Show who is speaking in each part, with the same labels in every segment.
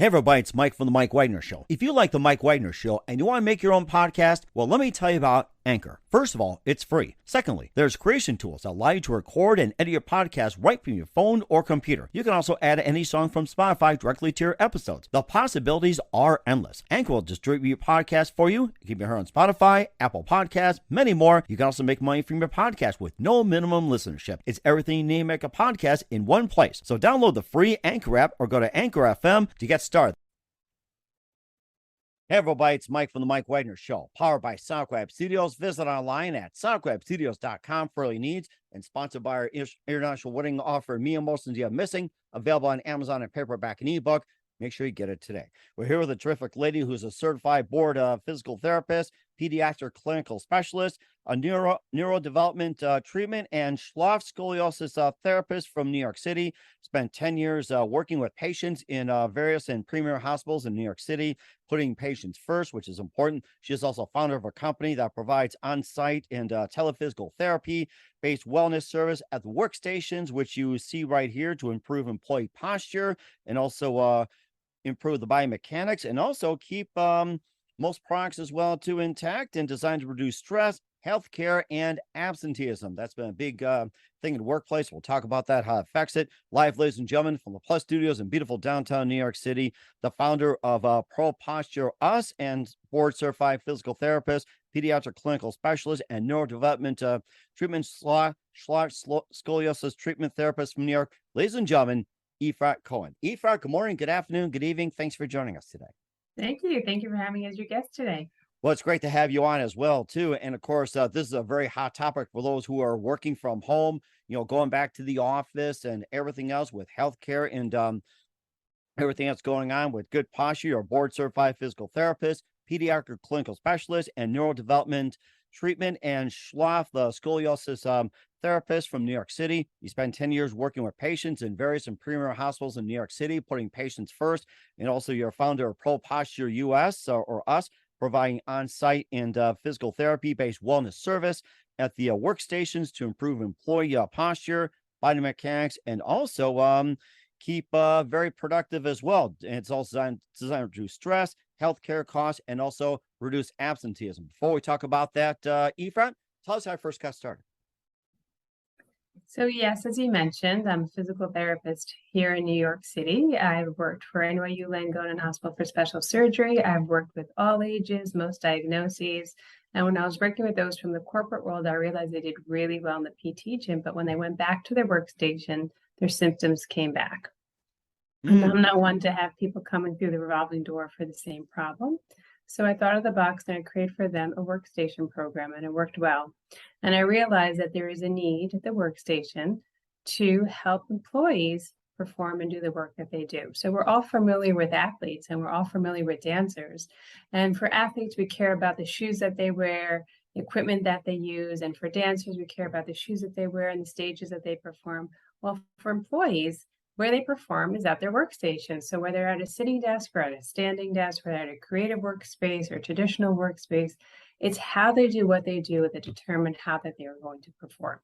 Speaker 1: Hey everybody, it's Mike from The Mike Wagner Show. If you like The Mike Wagner Show and you want to make your own podcast, well, let me tell you about Anchor. First of all, it's free. Secondly, there's creation tools that allow you to record and edit your podcast right from your phone or computer. You can also add any song from Spotify directly to your episodes. The possibilities are endless. Anchor will distribute your podcast for you. You can be heard on Spotify, Apple Podcasts, many more. You can also make money from your podcast with no minimum listenership. It's everything you need to make a podcast in one place. So download the free Anchor app or go to Anchor FM to get started. Hey everybody, it's Mike from The Mike Wagner Show, powered by SoundCloud Studios. Visit online at soundcloudstudios.com for all your needs, and sponsored by our international wedding offer, Me Emotions You Have Missing, available on Amazon and paperback and ebook. Make sure you get it today. We're here with a terrific lady who's a certified board physical therapist, pediatric clinical specialist, a neurodevelopment treatment and Schloff scoliosis therapist from New York City. Spent 10 years working with patients in various and premier hospitals in New York City, putting patients first, which is important. She is also founder of a company that provides on-site and telephysical therapy-based wellness service at the workstations, which you see right here, to improve employee posture and also improve the biomechanics, and also keep most products as well too intact and designed to reduce stress, healthcare, and absenteeism. That's been a big thing in the workplace. We'll talk about that, how it affects it. Live, ladies and gentlemen, from the Plus Studios in beautiful downtown New York City, the founder of ProPostureUS and board certified physical therapist, pediatric clinical specialist, and neurodevelopment treatment scoliosis treatment therapist from New York. Ladies and gentlemen, Efrat Cohen. Efrat, good morning, good afternoon, good evening. Thanks for joining us today.
Speaker 2: Thank you. Thank you for having me as your guest today.
Speaker 1: Well, it's great to have you on as well, too. And of course, this is a very hot topic for those who are working from home, going back to the office and everything else with healthcare and everything that's going on with good posture. You're a board certified physical therapist, pediatric clinical specialist, and neurodevelopment treatment and Schloff, the scoliosis therapist from New York City. You spend 10 years working with patients in various and premier hospitals in New York City, putting patients first. And also you're a founder of ProPostureUS or US, providing on-site and physical therapy-based wellness service at the workstations to improve employee posture, biomechanics, and also keep very productive as well. And it's also designed to reduce stress, healthcare costs, and also reduce absenteeism. Before we talk about that, Efrat, tell us how I first got started.
Speaker 2: So yes, as you mentioned, I'm a physical therapist here in New York City. I've worked for NYU Langone Hospital for Special Surgery. I've worked with all ages, most diagnoses. And when I was working with those from the corporate world, I realized they did really well in the PT gym. But when they went back to their workstation, their symptoms came back. And I'm not one to have people coming through the revolving door for the same problem. So I thought of the box and I created for them a workstation program, and it worked well. And I realized that there is a need at the workstation to help employees perform and do the work that they do. So we're all familiar with athletes and we're all familiar with dancers. And for athletes, we care about the shoes that they wear, the equipment that they use. And for dancers, we care about the shoes that they wear and the stages that they perform. Well, for employees, where they perform is at their workstation. So whether at a sitting desk or at a standing desk, or at a creative workspace or traditional workspace, it's how they do what they do that determine how that they are going to perform.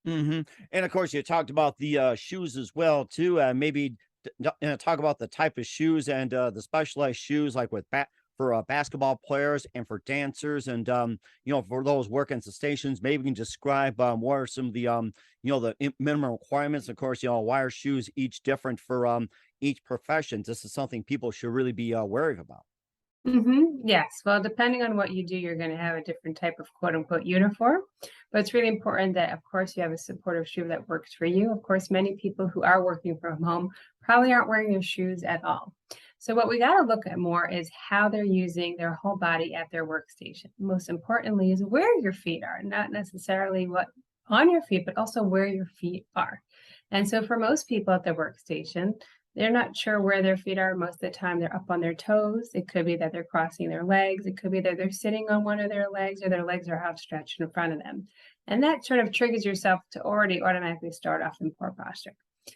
Speaker 1: And of course, you talked about the shoes as well, too. Maybe talk about the type of shoes and the specialized shoes, like with for basketball players and for dancers, and for those working at the stations. Maybe you can describe what are some of the the minimum requirements. Of course, why are shoes each different for each profession? This is something people should really be wary about.
Speaker 2: Yes. Well, depending on what you do, you're going to have a different type of quote unquote uniform. But it's really important that, of course, you have a supportive shoe that works for you. Of course, many people who are working from home probably aren't wearing their shoes at all. So what we got to look at more is how they're using their whole body at their workstation. Most importantly is where your feet are, not necessarily what on your feet, but also where your feet are. And so for most people at the workstation, they're not sure where their feet are. Most of the time they're up on their toes. It could be that they're crossing their legs. It could be that they're sitting on one of their legs, or their legs are outstretched in front of them. And that sort of triggers yourself to already automatically start off in poor posture.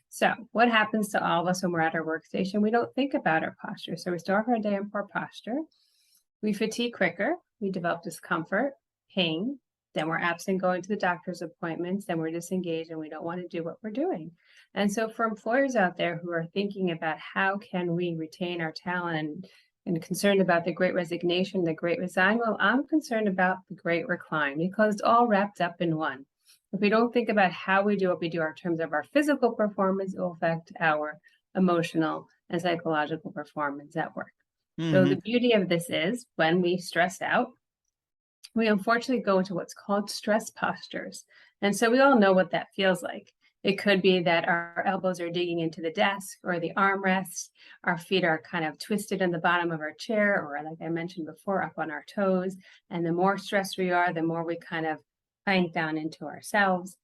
Speaker 2: So what happens to all of us when we're at our workstation? We don't think about our posture. So we start our day in poor posture. We fatigue quicker. We develop discomfort, pain. Then we're absent going to the doctor's appointments. Then we're disengaged and we don't want to do what we're doing. And so for employers out there who are thinking about how can we retain our talent and concerned about the great resignation, the great resign, well, I'm concerned about the great recline because it's all wrapped up in one. If we don't think about how we do what we do in terms of our physical performance, it will affect our emotional and psychological performance at work. So the beauty of this is when we stress out, we unfortunately go into what's called stress postures. And so we all know what that feels like. It could be that our elbows are digging into the desk or the armrests. Our feet are kind of twisted in the bottom of our chair, or like I mentioned before, up on our toes. And the more stressed we are, the more we kind of clank down into ourselves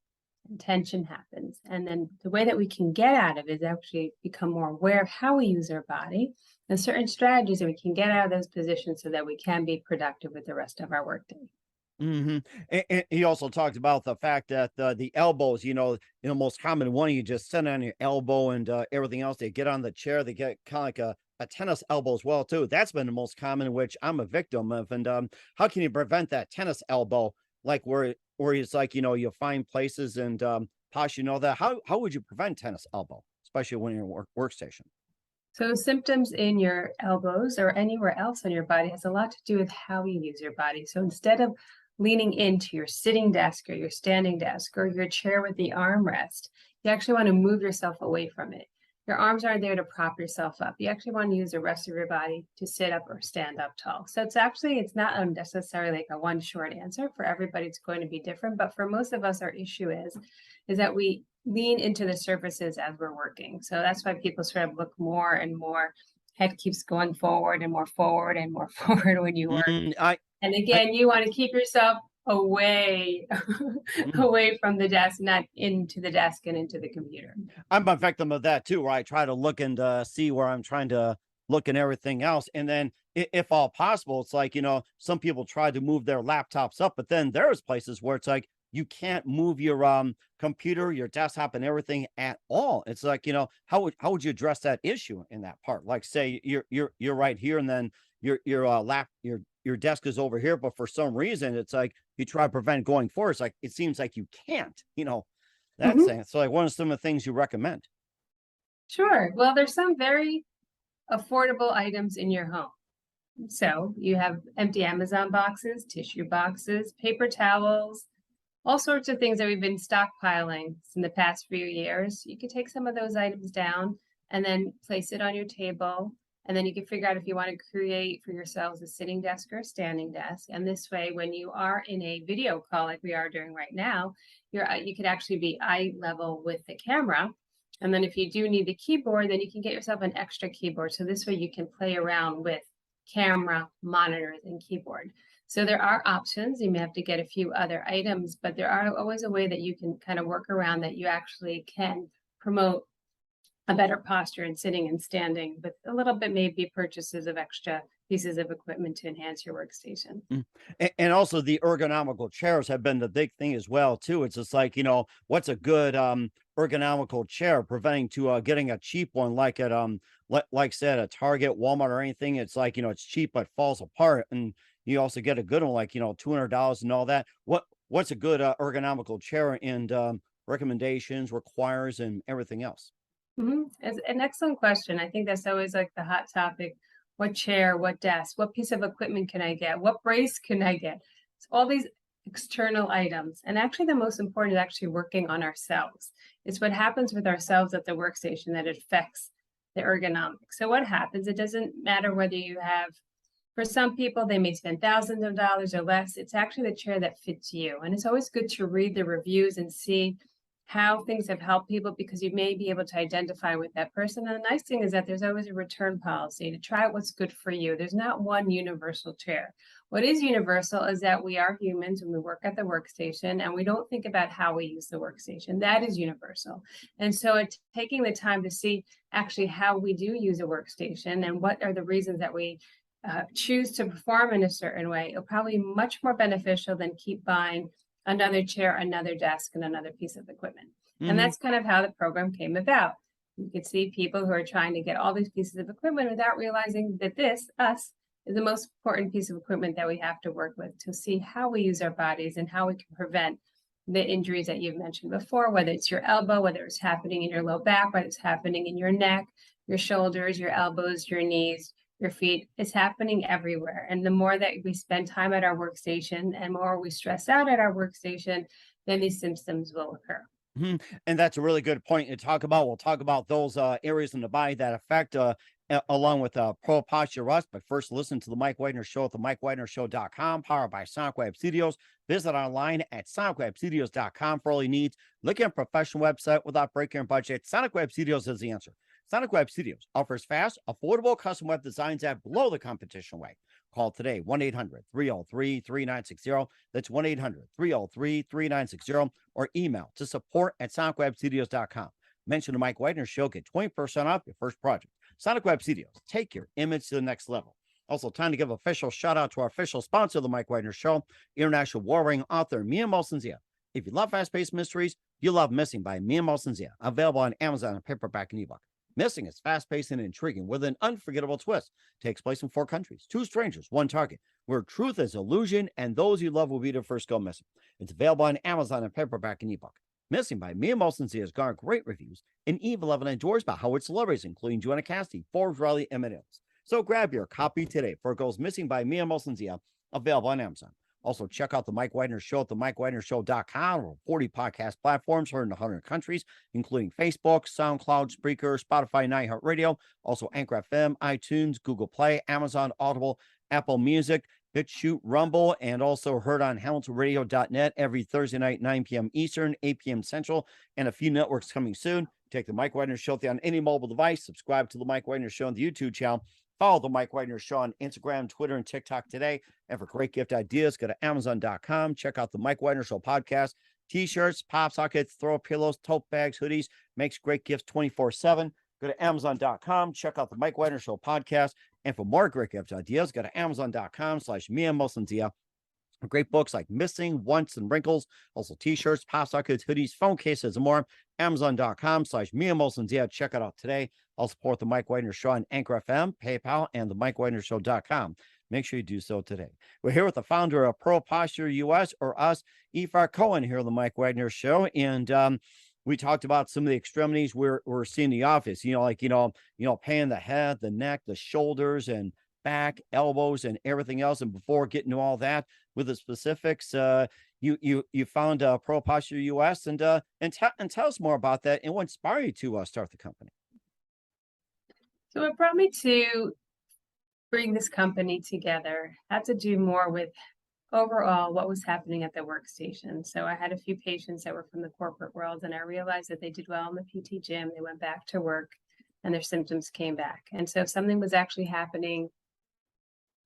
Speaker 2: and tension happens. And then the way that we can get out of it is actually become more aware of how we use our body and certain strategies that we can get out of those positions so that we can be productive with the rest of our workday.
Speaker 1: And he also talked about the fact that the elbows, most common one, you just sit on your elbow and everything else. They get on the chair, they get kind of like a tennis elbow as well, too. That's been the most common, which I'm a victim of. And how can you prevent that tennis elbow, like where it's like, you find places and Posh, that? How would you prevent tennis elbow, especially when you're in workstation?
Speaker 2: So symptoms in your elbows or anywhere else on your body has a lot to do with how you use your body. So instead of leaning into your sitting desk or your standing desk or your chair with the armrest, you actually want to move yourself away from it. Your arms aren't there to prop yourself up. You actually want to use the rest of your body to sit up or stand up tall. So it's not necessarily like a one short answer. For everybody, it's going to be different. But for most of us, our issue is that we lean into the surfaces as we're working. So that's why people sort of look more and more, head keeps going forward and more forward and more forward when you work. And again, you want to keep yourself away away from the desk, not into the desk and into the computer.
Speaker 1: I'm a victim of that too, where I try to look and see where I'm trying to look and everything else. And then if all possible, it's like, some people try to move their laptops up, but then there's places where it's like you can't move your computer, your desktop and everything at all. It's like, how would you address that issue in that part? Like say you're right here and then your desk is over here, but for some reason it's like you try to prevent going forward. It's like it seems like you can't, that's it. So like what are some of the things you recommend?
Speaker 2: Sure. Well, there's some very affordable items in your home. So you have empty Amazon boxes, tissue boxes, paper towels, all sorts of things that we've been stockpiling in the past few years. You could take some of those items down and then place it on your table. And then you can figure out if you want to create for yourselves a sitting desk or a standing desk. And this way, when you are in a video call like we are doing right now, you could actually be eye level with the camera. And then if you do need the keyboard, then you can get yourself an extra keyboard. So this way you can play around with camera, monitors, and keyboard. So there are options. You may have to get a few other items, but there are always a way that you can kind of work around that you actually can promote a better posture in sitting and standing with a little bit maybe purchases of extra pieces of equipment to enhance your workstation.
Speaker 1: And also the ergonomical chairs have been the big thing as well too. It's just like, what's a good ergonomical chair, preventing to getting a cheap one like at like said at Target, Walmart or anything. It's like, it's cheap but falls apart. And you also get a good one like, $200 and all that. What's a good ergonomical chair and recommendations, requires and everything else?
Speaker 2: It's an excellent question. I think that's always like the hot topic. What chair, what desk, what piece of equipment can I get? What brace can I get? It's all these external items. And actually the most important is actually working on ourselves. It's what happens with ourselves at the workstation that affects the ergonomics. So what happens, it doesn't matter whether you have, for some people, they may spend thousands of dollars or less. It's actually the chair that fits you. And it's always good to read the reviews and see how things have helped people because you may be able to identify with that person. And the nice thing is that there's always a return policy to try what's good for you. There's not one universal chair. What is universal is that we are humans and we work at the workstation and we don't think about how we use the workstation. That is universal. And so it's taking the time to see actually how we do use a workstation and what are the reasons that we choose to perform in a certain way. It'll probably be much more beneficial than keep buying another chair, another desk, and another piece of equipment. And that's kind of how the program came about. You could see people who are trying to get all these pieces of equipment without realizing that us, is the most important piece of equipment that we have to work with to see how we use our bodies and how we can prevent the injuries that you've mentioned before, whether it's your elbow, whether it's happening in your low back, whether it's happening in your neck, your shoulders, your elbows, your knees, your feet. It's happening everywhere. And the more that we spend time at our workstation and more we stress out at our workstation, then these symptoms will occur.
Speaker 1: And that's a really good point to talk about. We'll talk about those areas in the body that affect along with ProPostureUS. But first, listen to the Mike Wagner Show at the MikeWagnerShow.com, powered by SonicWeb Studios. Visit online at SonicWebStudios.com for all your needs. Look at a professional website without breaking your budget. SonicWeb Studios is the answer. SonicWeb Studios offers fast, affordable custom web designs that blow the competition away. Call today, 1-800-303-3960. That's 1-800-303-3960, or email to support@sonicwebstudios.com. Mention the Mike Wagner Show, get 20% off your first project. Sonic Web Studios, take your image to the next level. Also, time to give an official shout out to our official sponsor of the Mike Wagner Show, international war-ring author Mia Molson-Zia. If you love fast-paced mysteries, you love Missing by Mia Molson-Zia, available on Amazon and paperback and ebook. Missing is fast-paced and intriguing with an unforgettable twist. Takes place in 4 countries, 2 strangers, 1 target, where truth is illusion and those you love will be the first go missing. It's available on Amazon and paperback and ebook. Missing by Mia Molson-Zia has garnered great reviews, and Eve 11 enjoys by Howard celebrities, including Joanna Cassidy, Forbes, Riley, and Emmett. So grab your copy today for It Goes Missing by Mia Molson-Zia, available on Amazon. Also, check out the Mike Wagner Show at the MikeWagnerShow.com, or 40 podcast platforms heard in 100 countries, including Facebook, SoundCloud, Spreaker, Spotify, and iHeartRadio. Also, Anchor FM, iTunes, Google Play, Amazon, Audible, Apple Music, BitChute, Rumble, and also heard on HamiltonRadio.net every Thursday night, 9 p.m. Eastern, 8 p.m. Central, and a few networks coming soon. Take the Mike Wagner Show on any mobile device. Subscribe to the Mike Wagner Show on the YouTube channel. Follow the Mike Wagner Show on Instagram, Twitter, and TikTok today. And for great gift ideas, go to Amazon.com. Check out the Mike Wagner Show podcast. T-shirts, pop sockets, throw pillows, tote bags, hoodies. Makes great gifts 24/7. Go to Amazon.com. Check out the Mike Wagner Show podcast. And for more great gift ideas, go to Amazon.com/Mia Molson-Zia. Great books like Missing, Once, and Wrinkles. Also T-shirts, pop sockets, hoodies, phone cases, and more. Amazon.com/Mia Molson-Zia. Check it out today. I'll support the Mike Wagner Show on Anchor FM, PayPal, and the MikeWagnerShow.com. Make sure you do so today. We're here with the founder of ProPostureUS, or US, Efrat Cohen, here on the Mike Wagner Show. And we talked about some of the extremities we're seeing in the office, like, pain in the head, the neck, the shoulders, and back, elbows, and everything else. And before getting to all that with the specifics, you found ProPostureUS, and tell us more about that and what inspired you to start the company.
Speaker 2: So what brought me to bring this company together had to do more with overall what was happening at the workstation. So I had a few patients that were from the corporate world, and I realized that they did well in the PT gym. They went back to work and their symptoms came back. And so something was actually happening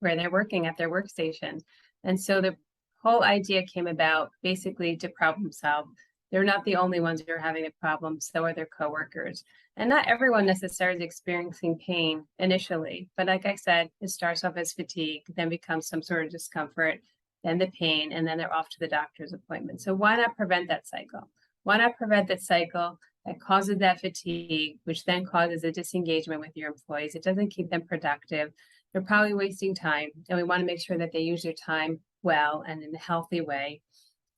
Speaker 2: where they're working at their workstation. And so the whole idea came about basically to problem solve. They're not the only ones who are having a problem, so are their coworkers. And not everyone necessarily is experiencing pain initially, but like I said, it starts off as fatigue, then becomes some sort of discomfort, then the pain, and then they're off to the doctor's appointment. So why not prevent that cycle? Why not prevent that cycle that causes that fatigue, which then causes a disengagement with your employees? It doesn't keep them productive. They're probably wasting time, and we want to make sure that they use their time well and in a healthy way,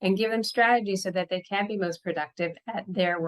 Speaker 2: and give them strategies so that they can be most productive at their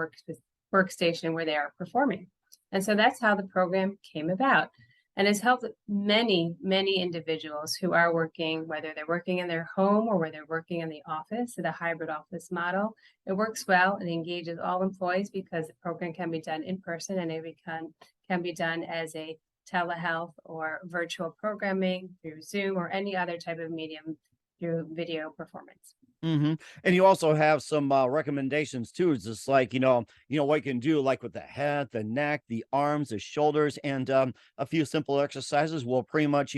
Speaker 2: workstation where they are performing. And so that's how the program came about, and has helped many, many individuals who are working, whether they're working in their home or where they're working in the office, at a hybrid office model. It works well and engages all employees because the program can be done in person, and it can be done as a telehealth or virtual programming through Zoom or any other type of medium through video performance.
Speaker 1: And you also have some recommendations too. It's just like, what you can do, like with the head, the neck, the arms, the shoulders, and a few simple exercises will pretty much,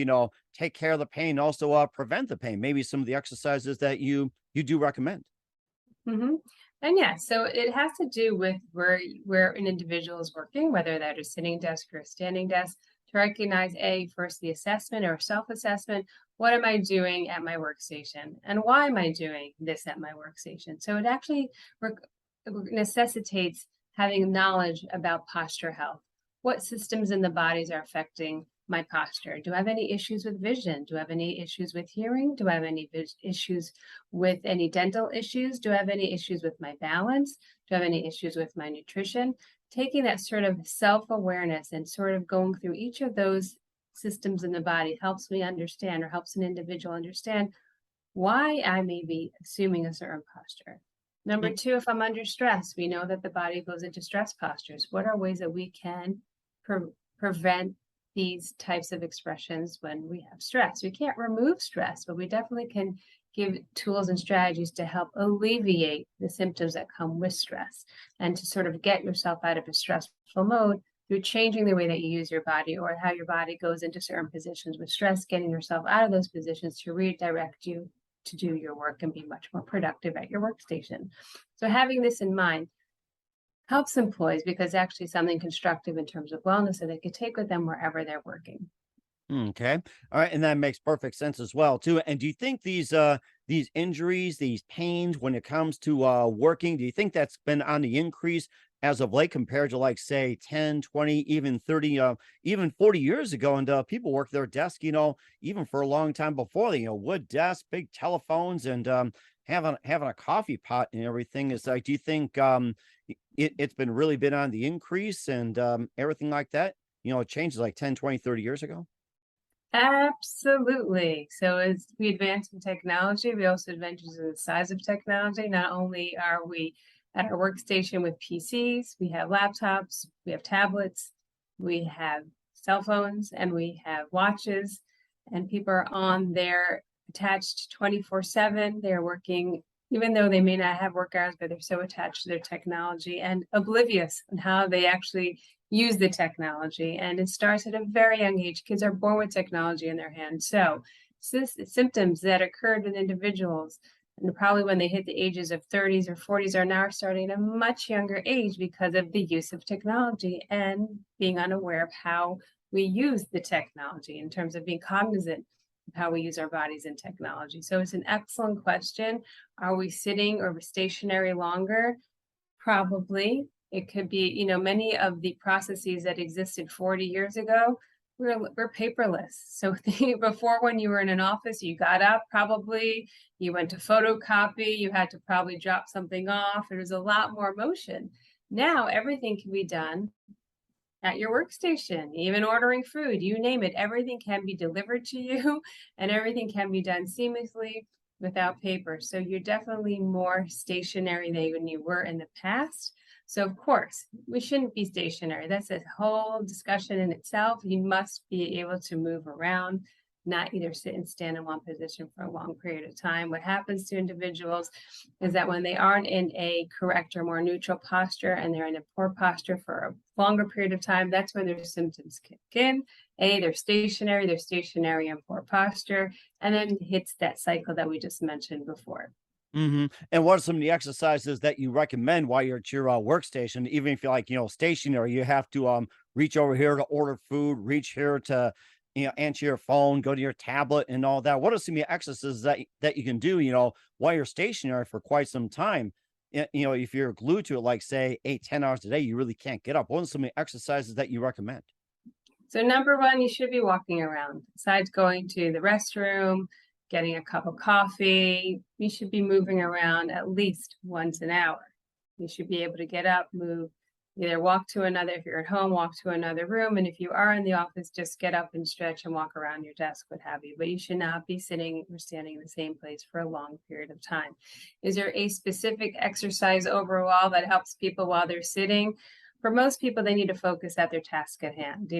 Speaker 1: take care of the pain, also prevent the pain. Maybe some of the exercises that you do recommend.
Speaker 2: And yeah, so it has to do with where an individual is working, whether that is sitting desk or a standing desk, to recognize first the assessment or self-assessment. What am I doing at my workstation, and why am I doing this at my workstation? So it actually necessitates having knowledge about posture health. What systems in the bodies are affecting my posture? Do I have any issues with vision? Do I have any issues with hearing? Do I have any issues with any dental issues? Do I have any issues with my balance? Do I have any issues with my nutrition? Taking that sort of self-awareness and sort of going through each of those systems in the body helps me understand, or helps an individual understand, why I may be assuming a certain posture. Number two, if I'm under stress, we know that the body goes into stress postures. What are ways that we can prevent these types of expressions when we have stress? We can't remove stress, but we definitely can give tools and strategies to help alleviate the symptoms that come with stress, and to sort of get yourself out of a stressful mode through changing the way that you use your body, or how your body goes into certain positions with stress, getting yourself out of those positions to redirect you to do your work and be much more productive at your workstation. So having this in mind helps employees, because actually something constructive in terms of wellness that they could take with them wherever they're working.
Speaker 1: Okay. All right. And that makes perfect sense as well, too. And do you think these injuries, these pains when it comes to working, do you think that's been on the increase as of late compared to, like, say 10, 20, even 30, even 40 years ago? And people work their desk, even for a long time before, wood desks, big telephones, and having a coffee pot and everything. Is like, do you think it's really been on the increase, and everything like that? It changes like 10, 20, 30 years ago.
Speaker 2: Absolutely. So as we advance in technology, we also advance in the size of technology. Not only are we at our workstation with PCs, we have laptops, we have tablets, we have cell phones, and we have watches, and people are on there attached 24/7. They're working, even though they may not have work hours, but they're so attached to their technology and oblivious on how they actually use the technology. And it starts at a very young age. Kids are born with technology in their hands. So symptoms that occurred in individuals, and probably when they hit the ages of 30s or 40s, are now starting at a much younger age because of the use of technology and being unaware of how we use the technology in terms of being cognizant of how we use our bodies in technology. So it's an excellent question. Are we sitting or stationary longer? Probably. It could be, many of the processes that existed 40 years ago, we're paperless. So before, when you were in an office, you got up, probably you went to photocopy, you had to probably drop something off. There was a lot more motion. Now everything can be done at your workstation, even ordering food, you name it, everything can be delivered to you, and everything can be done seamlessly without paper. So you're definitely more stationary than you were in the past. So of course, we shouldn't be stationary. That's a whole discussion in itself. You must be able to move around, not either sit and stand in one position for a long period of time. What happens to individuals is that when they aren't in a correct or more neutral posture, and they're in a poor posture for a longer period of time, that's when their symptoms kick in. They're stationary in poor posture, and then hits that cycle that we just mentioned before.
Speaker 1: And what are some of the exercises that you recommend while you're at your workstation? Even if you're like, stationary, you have to reach over here to order food, reach here to, answer your phone, go to your tablet and all that. What are some of the exercises that you can do, while you're stationary for quite some time? If you're glued to it, like say 8, 10 hours a day, you really can't get up. What are some of the exercises that you recommend?
Speaker 2: So number one, you should be walking around. Besides going to the restroom, getting a cup of coffee, you should be moving around at least once an hour. You should be able to get up, move, either walk to another, if you're at home, walk to another room. And if you are in the office, just get up and stretch and walk around your desk, what have you. But you should not be sitting or standing in the same place for a long period of time. Is there a specific exercise overall that helps people while they're sitting? For most people, they need to focus at their task at hand.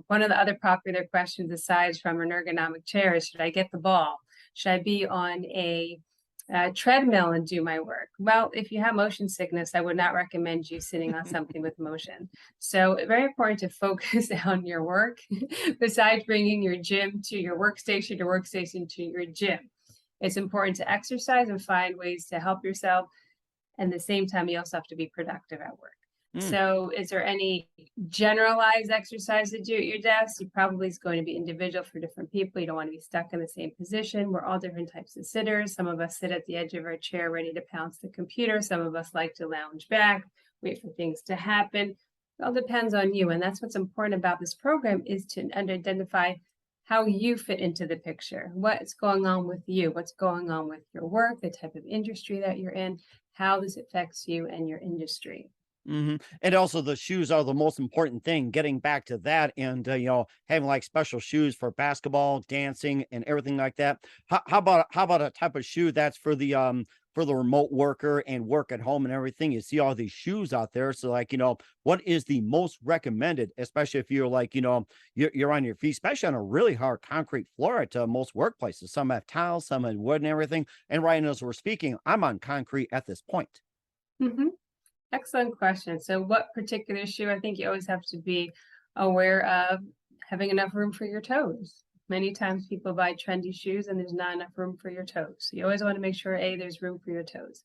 Speaker 2: One of the other popular questions, aside from an ergonomic chair, is, should I get the ball? Should I be on a treadmill and do my work? Well, if you have motion sickness, I would not recommend you sitting on something with motion. So very important to focus on your work, besides bringing your gym to your workstation to your gym. It's important to exercise and find ways to help yourself. And at the same time, you also have to be productive at work. So is there any generalized exercise to do at your desk? It probably is going to be individual for different people. You don't want to be stuck in the same position. We're all different types of sitters. Some of us sit at the edge of our chair ready to pounce the computer. Some of us like to lounge back, wait for things to happen. It all depends on you. And that's what's important about this program is to identify how you fit into the picture. What's going on with you? What's going on with your work, the type of industry that you're in, how this affects you and your industry.
Speaker 1: And also the shoes are the most important thing, getting back to that and, having like special shoes for basketball, dancing and everything like that. How about a type of shoe that's for the remote worker and work at home and everything? You see all these shoes out there. So like, what is the most recommended, especially if you're like, you're on your feet, especially on a really hard concrete floor at most workplaces. Some have tiles, some have wood and everything. And right now, as we're speaking, I'm on concrete at this point.
Speaker 2: Mhm. Excellent question. So what particular shoe? I think you always have to be aware of having enough room for your toes. Many times people buy trendy shoes and there's not enough room for your toes. So you always want to make sure, A, there's room for your toes.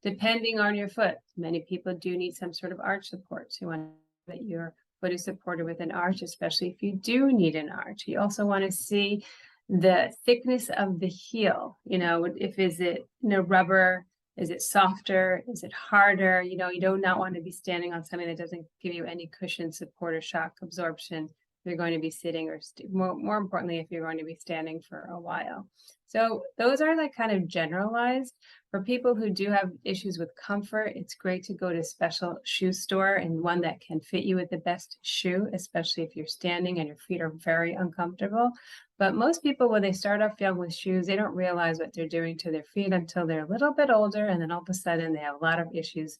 Speaker 2: Depending on your foot, many people do need some sort of arch support. So you want that your foot is supported with an arch, especially if you do need an arch. You also want to see the thickness of the heel. If is it rubber, is it softer? Is it harder? You do not want to be standing on something that doesn't give you any cushion, support, or shock absorption. You're going to be sitting or more importantly, if you're going to be standing for a while. So those are like kind of generalized. For people who do have issues with comfort, it's great to go to a special shoe store and one that can fit you with the best shoe, especially if you're standing and your feet are very uncomfortable. But most people, when they start off young with shoes, they don't realize what they're doing to their feet until they're a little bit older. And then all of a sudden they have a lot of issues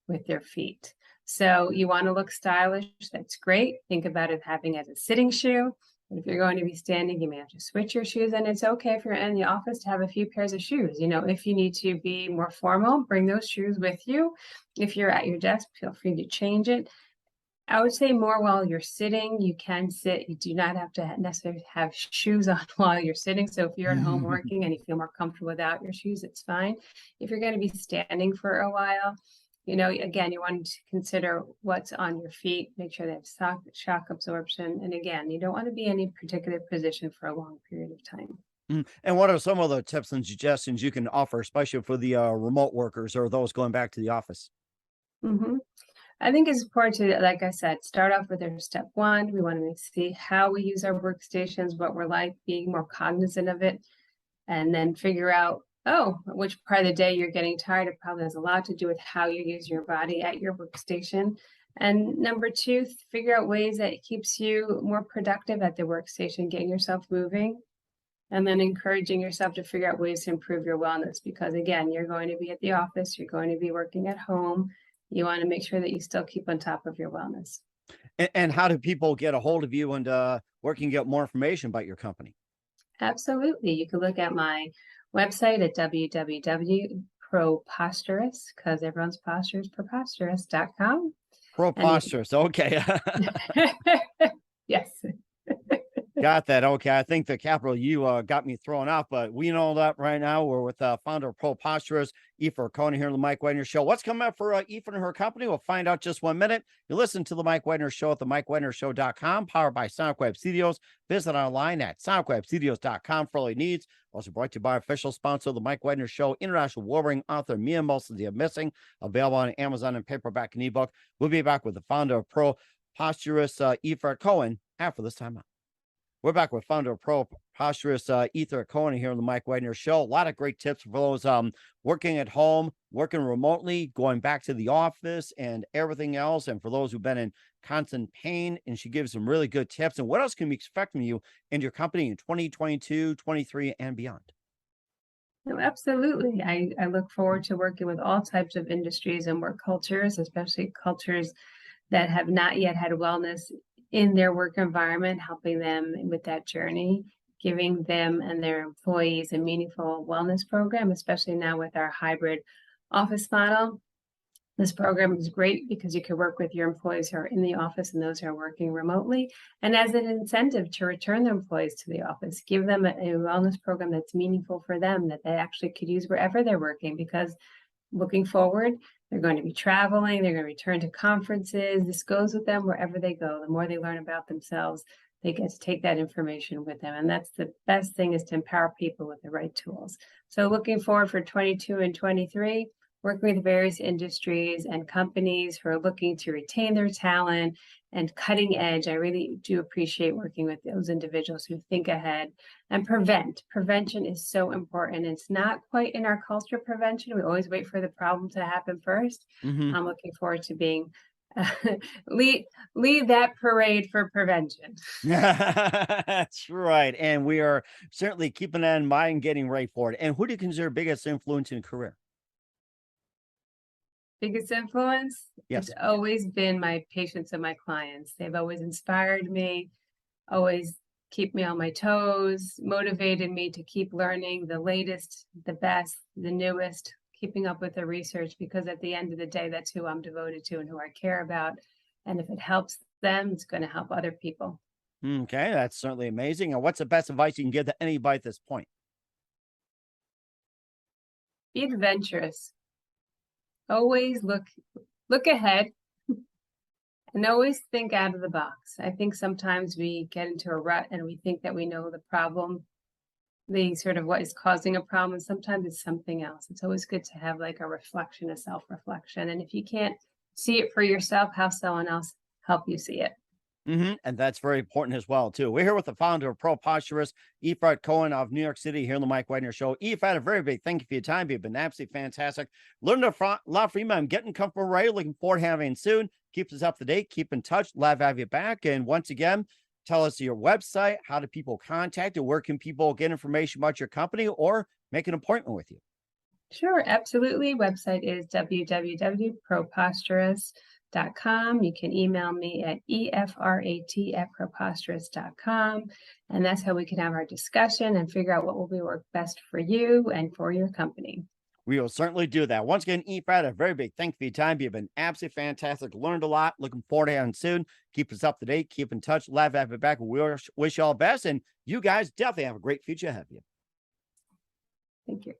Speaker 2: with their feet. So you want to look stylish. That's great. Think about it having as a sitting shoe. But if you're going to be standing, you may have to switch your shoes. And it's okay if you're in the office to have a few pairs of shoes. If you need to be more formal, bring those shoes with you. If you're at your desk, feel free to change it. I would say more while you're sitting. You can sit. You do not have to necessarily have shoes on while you're sitting. So if you're at home working and you feel more comfortable without your shoes, it's fine. If you're going to be standing for a while, again, you want to consider what's on your feet, make sure they have shock absorption. And again, you don't want to be in any particular position for a long period of time.
Speaker 1: And what are some of the tips and suggestions you can offer, especially for the remote workers or those going back to the office?
Speaker 2: hmm I think it's important to, like I said, start off with our step one. We want to see how we use our workstations, what we're like, being more cognizant of it, and then figure out, which part of the day you're getting tired. It probably has a lot to do with how you use your body at your workstation. And number two, figure out ways that it keeps you more productive at the workstation, getting yourself moving, and then encouraging yourself to figure out ways to improve your wellness. Because again, you're going to be at the office, you're going to be working at home. You want to make sure that you still keep on top of your wellness.
Speaker 1: And how do people get a hold of you and where can you get more information about your company?
Speaker 2: Absolutely. You can look at my website at www.ProPostureUS, because everyone's posture is preposterous.com.
Speaker 1: ProPostureUS. Okay.
Speaker 2: Yes.
Speaker 1: Got that. Okay. I think the capital U got me thrown off, but we know that right now we're with founder of ProPostureUS Efrat Cohen here on the Mike Wagner Show. What's coming up for Efrat and her company? We'll find out just 1 minute. You listen to the Mike Wagner Show at the MikeWagnerShow.com, powered by SonicWeb Studios. Visit online at SonicWebStudios.com for all your needs. Also brought to you by official sponsor of the Mike Wagner Show, international warring author Mia Molson of Missing, available on Amazon and paperback and ebook. We'll be back with the founder of ProPostureUS Efrat Cohen after this time out. We're back with founder of ProPostureUS Efrat Cohen here on the Mike Wagner Show. A lot of great tips for those working at home, working remotely, going back to the office and everything else. And for those who've been in constant pain, and she gives some really good tips. And what else can we expect from you and your company in 2022, 23, and beyond?
Speaker 2: No, absolutely. I look forward to working with all types of industries and work cultures, especially cultures that have not yet had wellness in their work environment, helping them with that journey, giving them and their employees a meaningful wellness program, especially now with our hybrid office model. This program is great because you can work with your employees who are in the office and those who are working remotely. And as an incentive to return their employees to the office, give them a wellness program that's meaningful for them, that they actually could use wherever they're working, because looking forward, they're going to be traveling, they're going to return to conferences. This goes with them wherever they go. The more they learn about themselves, they get to take that information with them. And that's the best thing, is to empower people with the right tools. So looking forward for 22 and 23, working with various industries and companies who are looking to retain their talent and cutting edge. I really do appreciate working with those individuals who think ahead and prevent. Prevention is so important. It's not quite in our culture, prevention. We always wait for the problem to happen first.
Speaker 1: Mhm.
Speaker 2: I'm looking forward to being lead that parade for prevention.
Speaker 1: That's right. And we are certainly keeping that in mind and getting ready for it. And who do you consider biggest influence in career?
Speaker 2: Biggest influence? It's
Speaker 1: Yes.
Speaker 2: always been my patients and my clients. They've always inspired me, always keep me on my toes, motivated me to keep learning the latest, the best, the newest, keeping up with the research, because at the end of the day, that's who I'm devoted to and who I care about. And if it helps them, it's going to help other people.
Speaker 1: Okay, that's certainly amazing. And what's the best advice you can give to anybody at this point?
Speaker 2: Be adventurous. Always look ahead and always think out of the box. I think sometimes we get into a rut and we think that we know the problem, the sort of what is causing a problem. And sometimes it's something else. It's always good to have like a reflection, a self-reflection. And if you can't see it for yourself, have someone else help you see it.
Speaker 1: And that's very important as well, too. We're here with the founder of ProPostureUS Efrat Cohen of New York City here on the Mike Wagner Show. Efrat, a very big thank you for your time. You've been absolutely fantastic. Learned a lot from you. I'm getting comfortable, right? Looking forward to having you soon. Keep us up to date. Keep in touch. Love to have you back. And once again, tell us your website. How do people contact you? Where can people get information about your company or make an appointment with you?
Speaker 2: Sure, absolutely. Website is www.propostureus.com. You can email me at efrat@propostureus.com. And that's how we can have our discussion and figure out what will be work best for you and for your company.
Speaker 1: We will certainly do that. Once again, Efrat, a very big thank you for your time. You've been absolutely fantastic. Learned a lot. Looking forward to having you soon. Keep us up to date. Keep in touch. Love to have you back. We wish you all the best. And you guys definitely have a great future ahead of you.
Speaker 2: Thank you.